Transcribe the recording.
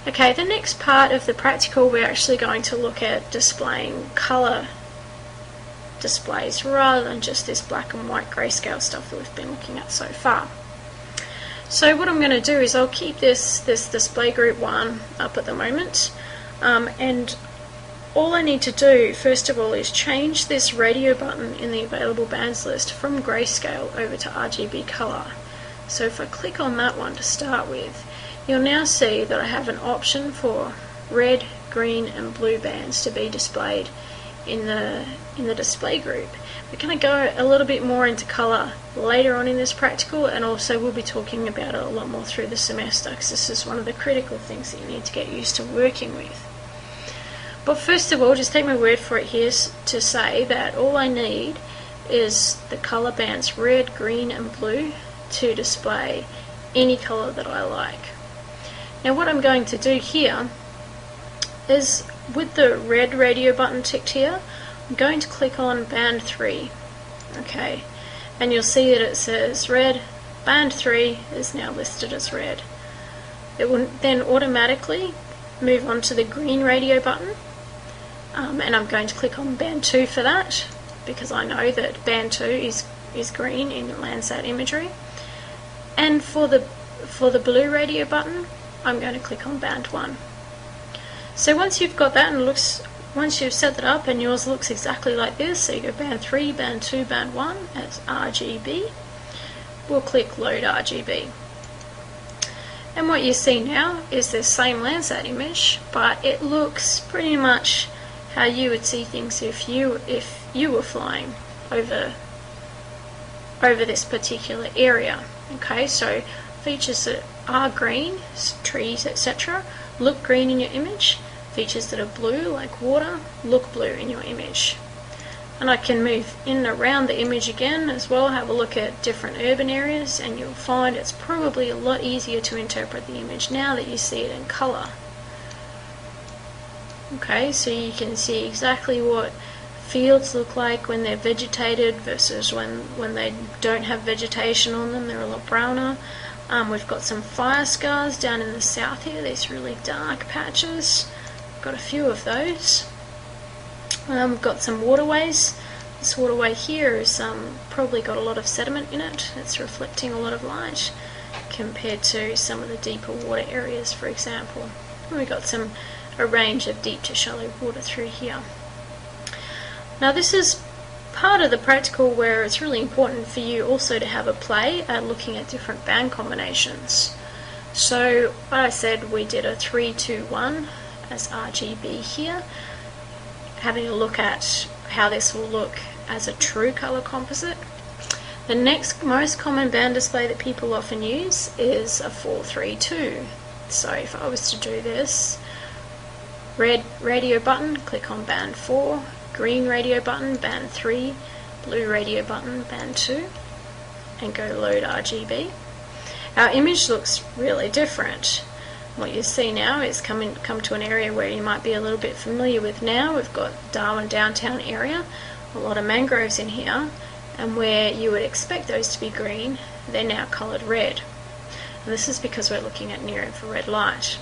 Okay, the next part of the practical, we're actually going to look at displaying colour displays rather than just this black and white grayscale stuff that we've been looking at so far. So what I'm going to do is I'll keep this display group 1 up at the moment, and all I need to do first of all is change this radio button in the available bands list from grayscale over to RGB colour. So if I click on that one to start with, you'll now see that I have an option for red, green and blue bands to be displayed in the display group. We're going to go a little bit more into colour later on in this practical, and also we'll be talking about it a lot more through the semester, because this is one of the critical things that you need to get used to working with. But first of all, just take my word for it here to say that all I need is the colour bands red, green and blue to display any colour that I like. Now what I'm going to do here is, with the red radio button ticked here, I'm going to click on band 3. Okay, and you'll see that it says red, band 3 is now listed as red. It will then automatically move on to the green radio button, and I'm going to click on band 2 for that, because I know that band 2 is green in Landsat imagery. And for the blue radio button, I'm going to click on band 1. So once you've got that, and once you've set that up and yours looks exactly like this, so you go band 3, band 2, band 1 as RGB, we'll click load RGB. And what you see now is the same Landsat image, but it looks pretty much how you would see things if you were flying over this particular area. Okay, so features that are green, trees, etc., look green in your image. Features that are blue, like water, look blue in your image. And I can move in and around the image again as well, have a look at different urban areas, and you'll find it's probably a lot easier to interpret the image now that you see it in colour. Okay, so you can see exactly what fields look like when they're vegetated versus when they don't have vegetation on them. They're a lot browner. We've got some fire scars down in the south here, these really dark patches. Got a few of those. We've got some waterways. This waterway here is probably got a lot of sediment in it. It's reflecting a lot of light compared to some of the deeper water areas, for example. And we've got a range of deep to shallow water through here. Now this is part of the practical where it's really important for you also to have a play at looking at different band combinations. So what I said, we did a 3-2-1 as RGB here, having a look at how this will look as a true colour composite. The next most common band display that people often use is a 4-3-2. So if I was to do this, red radio button, click on band 4, green radio button, band 3, blue radio button, band 2, and go load RGB. Our image looks really different. What you see now is come to an area where you might be a little bit familiar with now. We've got Darwin downtown area, a lot of mangroves in here, and where you would expect those to be green, they're now coloured red. And this is because we're looking at near infrared light.